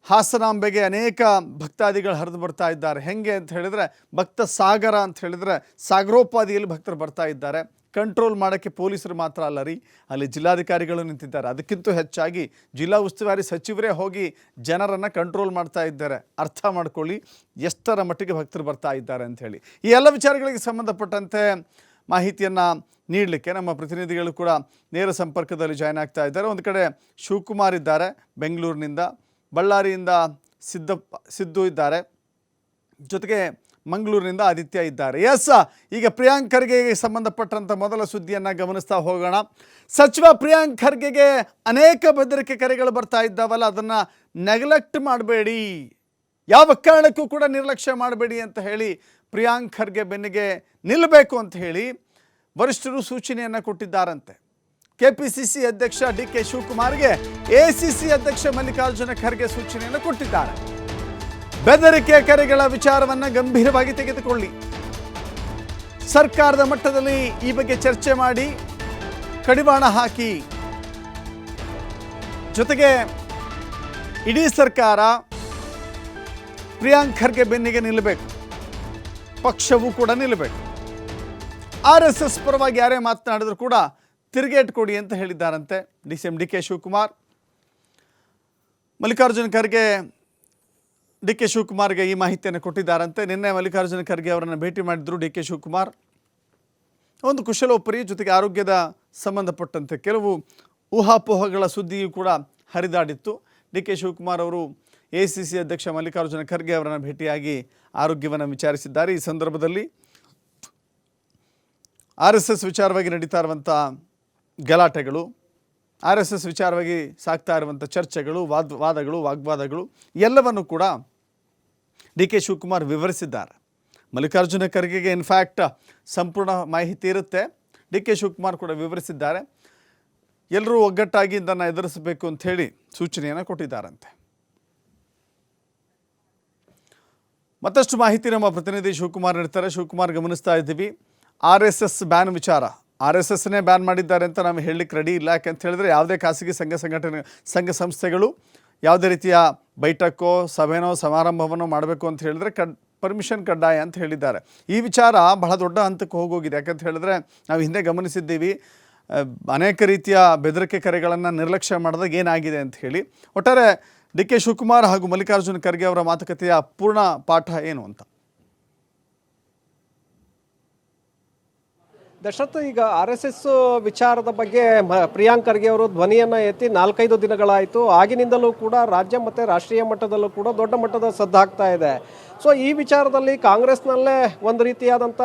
ಹಾಸನಾಂಬೆಗೆ ಅನೇಕ ಭಕ್ತಾದಿಗಳು ಹರಿದು ಬರ್ತಾ ಇದ್ದಾರೆ. ಹೆಂಗೆ ಅಂತ ಹೇಳಿದ್ರೆ ಭಕ್ತ ಸಾಗರ ಅಂತ ಹೇಳಿದ್ರೆ ಸಾಗರೋಪಾದಿಯಲ್ಲಿ ಭಕ್ತರು ಬರ್ತಾ ಇದ್ದಾರೆ. ಕಂಟ್ರೋಲ್ ಮಾಡೋಕ್ಕೆ ಪೊಲೀಸರು ಮಾತ್ರ ಅಲ್ಲ ರೀ, ಅಲ್ಲಿ ಜಿಲ್ಲಾಧಿಕಾರಿಗಳು ನಿಂತಿದ್ದಾರೆ. ಅದಕ್ಕಿಂತ ಹೆಚ್ಚಾಗಿ ಜಿಲ್ಲಾ ಉಸ್ತುವಾರಿ ಸಚಿವರೇ ಹೋಗಿ ಜನರನ್ನು ಕಂಟ್ರೋಲ್ ಮಾಡ್ತಾ ಇದ್ದಾರೆ. ಅರ್ಥ ಮಾಡ್ಕೊಳ್ಳಿ ಎಷ್ಟರ ಮಟ್ಟಿಗೆ ಭಕ್ತರು ಬರ್ತಾ ಇದ್ದಾರೆ ಅಂಥೇಳಿ. ಈ ಎಲ್ಲ ವಿಚಾರಗಳಿಗೆ ಸಂಬಂಧಪಟ್ಟಂತೆ ಮಾಹಿತಿಯನ್ನು ನೀಡಲಿಕ್ಕೆ ನಮ್ಮ ಪ್ರತಿನಿಧಿಗಳು ಕೂಡ ನೇರ ಸಂಪರ್ಕದಲ್ಲಿ ಜಾಯ್ನ್ ಆಗ್ತಾ ಇದ್ದಾರೆ. ಒಂದು ಕಡೆ ಶಿವಕುಮಾರ್ ಇದ್ದಾರೆ ಬೆಂಗಳೂರಿನಿಂದ, ಬಳ್ಳಾರಿಯಿಂದ ಸಿದ್ದು ಇದ್ದಾರೆ, ಜೊತೆಗೆ ಮಂಗಳೂರಿನಿಂದ ಆದಿತ್ಯ ಇದ್ದಾರೆ. ಈಗ ಪ್ರಿಯಾಂಕ್ ಖರ್ಗೆಗೆ ಸಂಬಂಧಪಟ್ಟಂಥ ಮೊದಲ ಸುದ್ದಿಯನ್ನು ಗಮನಿಸ್ತಾ ಹೋಗೋಣ. ಸಚಿವ ಪ್ರಿಯಾಂಕ್ ಖರ್ಗೆಗೆ ಅನೇಕ ಬೆದರಿಕೆ ಕರೆಗಳು ಬರ್ತಾ ಇದ್ದಾವಲ್ಲ, ಅದನ್ನು ನೆಗ್ಲೆಕ್ಟ್ ಮಾಡಬೇಡಿ, ಯಾವ ಕಾರಣಕ್ಕೂ ಕೂಡ ನಿರ್ಲಕ್ಷ್ಯ ಮಾಡಬೇಡಿ ಅಂತ ಹೇಳಿ ಪ್ರಿಯಾಂಕ್ ಖರ್ಗೆ ಬೆನ್ನಿಗೆ ನಿಲ್ಲಬೇಕು ಅಂತ ಹೇಳಿ ವರಿಷ್ಠರು ಸೂಚನೆಯನ್ನು ಕೊಟ್ಟಿದ್ದಾರಂತೆ. ಕೆಪಿಸಿಸಿ ಅಧ್ಯಕ್ಷ ಡಿ.ಕೆ. ಶಿವಕುಮಾರ್ಗೆ ಎಸಿಸಿ ಅಧ್ಯಕ್ಷ ಮಲ್ಲಿಕಾರ್ಜುನ ಖರ್ಗೆ ಸೂಚನೆಯನ್ನು ಕೊಟ್ಟಿದ್ದಾರೆ. ಬೆದರಿಕೆ ಕರೆಗಳ ವಿಚಾರವನ್ನು ಗಂಭೀರವಾಗಿ ತೆಗೆದುಕೊಳ್ಳಿ, ಸರ್ಕಾರದ ಮಟ್ಟದಲ್ಲಿ ಈ ಬಗ್ಗೆ ಚರ್ಚೆ ಮಾಡಿ ಕಡಿವಾಣ ಹಾಕಿ, ಜೊತೆಗೆ ಇಡೀ ಸರ್ಕಾರ ಪ್ರಿಯಾಂಕ್ ಖರ್ಗೆ ಬೆನ್ನಿಗೆ ನಿಲ್ಲಬೇಕು, ಪಕ್ಷವೂ ಕೂಡ ನಿಲ್ಲಬೇಕು. RSS ಪರವಾಗಿ ಯಾರೇ ಮಾತನಾಡಿದ್ರು ಕೂಡ ತಿರುಗೇಟು ಕೊಡಿ ಅಂತ ಹೇಳಿದ್ದಾರಂತೆ ಡಿ.ಸಿ.ಎಂ ಡಿ.ಕೆ. ಶಿವಕುಮಾರ್. ಮಲ್ಲಿಕಾರ್ಜುನ ಖರ್ಗೆ ಡಿ.ಕೆ. ಶಿವಕುಮಾರ್ಗೆ ಈ ಮಾಹಿತಿಯನ್ನು ಕೊಟ್ಟಿದ್ದಾರಂತೆ. ನಿನ್ನೆ ಮಲ್ಲಿಕಾರ್ಜುನ ಖರ್ಗೆ ಅವರನ್ನು ಭೇಟಿ ಮಾಡಿದ್ರು ಡಿ.ಕೆ. ಶಿವಕುಮಾರ್. ಒಂದು ಕುಶಲೋಪರಿ, ಜೊತೆಗೆ ಆರೋಗ್ಯದ ಸಂಬಂಧಪಟ್ಟಂತೆ ಕೆಲವು ಊಹಾಪೋಹಗಳ ಸುದ್ದಿಯೂ ಕೂಡ ಹರಿದಾಡಿತ್ತು. ಡಿ.ಕೆ. ಶಿವಕುಮಾರ್ ಅವರು ಎಸಿಸಿ ಅಧ್ಯಕ್ಷ ಮಲ್ಲಿಕಾರ್ಜುನ ಖರ್ಗೆ ಅವರನ್ನು ಭೇಟಿಯಾಗಿ ಆರೋಗ್ಯವನ್ನು ವಿಚಾರಿಸಿದ್ದಾರೆ. ಈ ಸಂದರ್ಭದಲ್ಲಿ RSS ವಿಚಾರವಾಗಿ ನಡೀತಾ ಇರುವಂಥ ಗಲಾಟೆಗಳು, RSS ವಿಚಾರವಾಗಿ ಸಾಗ್ತಾ ಇರುವಂಥ ಚರ್ಚೆಗಳು, ವಾಗ್ವಾದಗಳು ಎಲ್ಲವನ್ನು ಕೂಡ ಡಿ.ಕೆ. ಶಿವಕುಮಾರ್ ವಿವರಿಸಿದ್ದಾರೆ. ಮಲ್ಲಿಕಾರ್ಜುನ ಖರ್ಗೆಗೆ ಇನ್ಫ್ಯಾಕ್ಟ್ ಸಂಪೂರ್ಣ ಮಾಹಿತಿ ಇರುತ್ತೆ, ಡಿ.ಕೆ. ಶಿವಕುಮಾರ್ ಕೂಡ ವಿವರಿಸಿದ್ದಾರೆ. ಎಲ್ಲರೂ ಒಗ್ಗಟ್ಟಾಗಿ ಇದನ್ನು ಎದುರಿಸಬೇಕು ಅಂಥೇಳಿ ಸೂಚನೆಯನ್ನು ಕೊಟ್ಟಿದ್ದಾರಂತೆ. ಮತ್ತಷ್ಟು ಮಾಹಿತಿ ನಮ್ಮ ಪ್ರತಿನಿಧಿ ಶಿವಕುಮಾರ್ ನೀಡ್ತಾರೆ. ಶಿವಕುಮಾರ್, ಗಮನಿಸ್ತಾ ಇದ್ದೀವಿ RSS ಬ್ಯಾನ್ ವಿಚಾರ. RSSನೇ ಬ್ಯಾನ್ ಮಾಡಿದ್ದಾರೆ ಅಂತ ನಾವು ಹೇಳಲಿಕ್ಕೆ ರೆಡಿ ಇಲ್ಲ. ಯಾಕಂತ ಹೇಳಿದ್ರೆ ಯಾವುದೇ ಖಾಸಗಿ ಸಂಘ ಸಂಸ್ಥೆಗಳು ಯಾವುದೇ ರೀತಿಯ ಬೈಠಕ್ಕೋ ಸಭೆನೋ ಸಮಾರಂಭವನ್ನು ಮಾಡಬೇಕು ಅಂತ ಹೇಳಿದ್ರೆ ಪರ್ಮಿಷನ್ ಕಡ್ಡಾಯ ಅಂತ ಹೇಳಿದ್ದಾರೆ. ಈ ವಿಚಾರ ಬಹಳ ದೊಡ್ಡ ಹಂತಕ್ಕೆ ಹೋಗೋಗಿದೆ. ಯಾಕಂತ ಹೇಳಿದ್ರೆ ನಾವು ಹಿಂದೆ ಗಮನಿಸಿದ್ದೀವಿ, ಅನೇಕ ರೀತಿಯ ಬೆದರಿಕೆ ಕರೆಗಳನ್ನು ನಿರ್ಲಕ್ಷ್ಯ ಮಾಡಿದಾಗ ಏನಾಗಿದೆ ಅಂತ ಹೇಳಿ. ಒಟ್ಟಾರೆ ಡಿ.ಕೆ. ಶಿವಕುಮಾರ್ ಹಾಗೂ ಮಲ್ಲಿಕಾರ್ಜುನ ಖರ್ಗೆ ಅವರ ಮಾತುಕತೆಯ ಪೂರ್ಣ ಪಾಠ ಏನು ಅಂತ ದಶರಥ್, ಈಗ RSS ವಿಚಾರದ ಬಗ್ಗೆ ಪ್ರಿಯಾಂಕ್ ಖರ್ಗೆ ಅವರು ಧ್ವನಿಯನ್ನು ಎತ್ತಿ 4-5 ದಿನಗಳಾಯಿತು. ಆಗಿನಿಂದಲೂ ಕೂಡ ರಾಜ್ಯ ಮತ್ತು ರಾಷ್ಟ್ರೀಯ ಮಟ್ಟದಲ್ಲೂ ಕೂಡ ದೊಡ್ಡ ಮಟ್ಟದ ಸದ್ದಾಗ್ತಾ ಇದೆ. ಸೊ ಈ ವಿಚಾರದಲ್ಲಿ ಕಾಂಗ್ರೆಸ್ನಲ್ಲೇ ಒಂದು ರೀತಿಯಾದಂಥ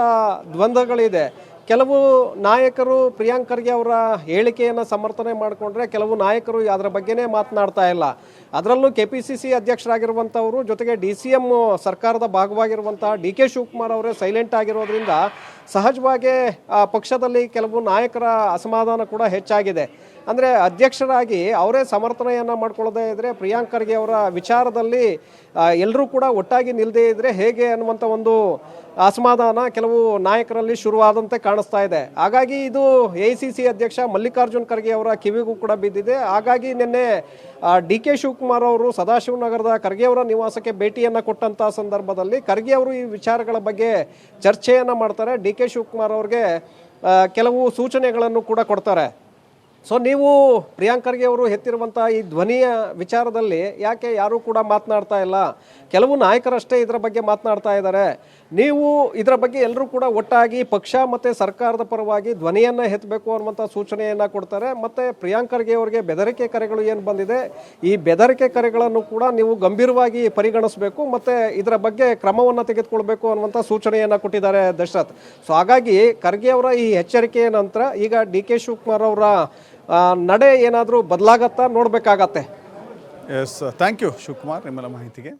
ದ್ವಂದ್ವಗಳಿದೆ. ಕೆಲವು ನಾಯಕರು ಪ್ರಿಯಾಂಕ್ ಖರ್ಗೆ ಅವರ ಹೇಳಿಕೆಯನ್ನು ಸಮರ್ಥನೆ ಮಾಡಿಕೊಂಡ್ರೆ, ಕೆಲವು ನಾಯಕರು ಅದರ ಬಗ್ಗೆನೇ ಮಾತನಾಡ್ತಾ ಇಲ್ಲ. ಅದರಲ್ಲೂ KPCC ಅಧ್ಯಕ್ಷರಾಗಿರುವಂಥವರು, ಜೊತೆಗೆ DCM ಸರ್ಕಾರದ ಭಾಗವಾಗಿರುವಂತಹ ಡಿ.ಕೆ. ಶಿವಕುಮಾರ್ ಅವರೇ ಸೈಲೆಂಟ್ ಆಗಿರೋದ್ರಿಂದ ಸಹಜವಾಗಿ ಪಕ್ಷದಲ್ಲಿ ಕೆಲವು ನಾಯಕರ ಅಸಮಾಧಾನ ಕೂಡ ಹೆಚ್ಚಾಗಿದೆ. ಅಂದರೆ ಅಧ್ಯಕ್ಷರಾಗಿ ಅವರೇ ಸಮರ್ಥನೆಯನ್ನು ಮಾಡ್ಕೊಳ್ಳದೇ ಇದ್ದರೆ, ಪ್ರಿಯಾಂಕ್ ಖರ್ಗೆ ಅವರ ವಿಚಾರದಲ್ಲಿ ಎಲ್ಲರೂ ಕೂಡ ಒಟ್ಟಾಗಿ ನಿಲ್ಲದೇ ಇದ್ದರೆ ಹೇಗೆ ಅನ್ನುವಂಥ ಒಂದು ಅಸಮಾಧಾನ ಕೆಲವು ನಾಯಕರಲ್ಲಿ ಶುರುವಾದಂತೆ ಕಾಣಿಸ್ತಾ ಇದೆ. ಹಾಗಾಗಿ ಇದು ACC ಅಧ್ಯಕ್ಷ ಮಲ್ಲಿಕಾರ್ಜುನ್ ಖರ್ಗೆ ಅವರ ಕಿವಿಗೂ ಕೂಡ ಬಿದ್ದಿದೆ. ಹಾಗಾಗಿ ನಿನ್ನೆ ಡಿ.ಕೆ. ಶಿವಕುಮಾರ್ ಅವರು ಸದಾಶಿವನಗರದ ಖರ್ಗೆ ಅವರ ನಿವಾಸಕ್ಕೆ ಭೇಟಿಯನ್ನು ಕೊಟ್ಟಂಥ ಸಂದರ್ಭದಲ್ಲಿ ಖರ್ಗೆ ಅವರು ಈ ವಿಚಾರಗಳ ಬಗ್ಗೆ ಚರ್ಚೆಯನ್ನು ಮಾಡ್ತಾರೆ. ಡಿ.ಕೆ. ಶಿವಕುಮಾರ್ ಅವ್ರಿಗೆ ಕೆಲವು ಸೂಚನೆಗಳನ್ನು ಕೂಡ ಕೊಡ್ತಾರೆ. ಸೊ ನೀವು ಪ್ರಿಯಾಂಕ್ ಖರ್ಗೆ ಅವರು ಎತ್ತಿರುವಂಥ ಈ ಧ್ವನಿಯ ವಿಚಾರದಲ್ಲಿ ಯಾಕೆ ಯಾರೂ ಕೂಡ ಮಾತನಾಡ್ತಾ ಇಲ್ಲ? ಕೆಲವು ನಾಯಕರಷ್ಟೇ ಇದರ ಬಗ್ಗೆ ಮಾತನಾಡ್ತಾ ಇದ್ದಾರೆ. ನೀವು ಇದರ ಬಗ್ಗೆ ಎಲ್ಲರೂ ಕೂಡ ಒಟ್ಟಾಗಿ ಪಕ್ಷ ಮತ್ತು ಸರ್ಕಾರದ ಪರವಾಗಿ ಧ್ವನಿಯನ್ನು ಎತ್ತಬೇಕು ಅನ್ನುವಂಥ ಸೂಚನೆಯನ್ನು ಕೊಡ್ತಾರೆ. ಮತ್ತು ಪ್ರಿಯಾಂಕ್ ಖರ್ಗೆ ಅವರಿಗೆ ಬೆದರಿಕೆ ಕರೆಗಳು ಏನು ಬಂದಿದೆ, ಈ ಬೆದರಿಕೆ ಕರೆಗಳನ್ನು ಕೂಡ ನೀವು ಗಂಭೀರವಾಗಿ ಪರಿಗಣಿಸಬೇಕು ಮತ್ತು ಇದರ ಬಗ್ಗೆ ಕ್ರಮವನ್ನು ತೆಗೆದುಕೊಳ್ಬೇಕು ಅನ್ನುವಂಥ ಸೂಚನೆಯನ್ನು ಕೊಟ್ಟಿದ್ದಾರೆ ದಶರಥ್. ಸೊ ಹಾಗಾಗಿ ಖರ್ಗೆ ಅವರ ಈ ಎಚ್ಚರಿಕೆಯ ನಂತರ ಈಗ ಡಿ.ಕೆ. ಶಿವಕುಮಾರ್ ಅವರ ನಡೆ ಏನಾದರೂ ಬದಲಾಗತ್ತಾ ನೋಡಬೇಕಾಗತ್ತೆ. ಥ್ಯಾಂಕ್ ಯು ಶಿವಕುಮಾರ್ ನಿಮ್ಮೆಲ್ಲ ಮಾಹಿತಿಗೆ.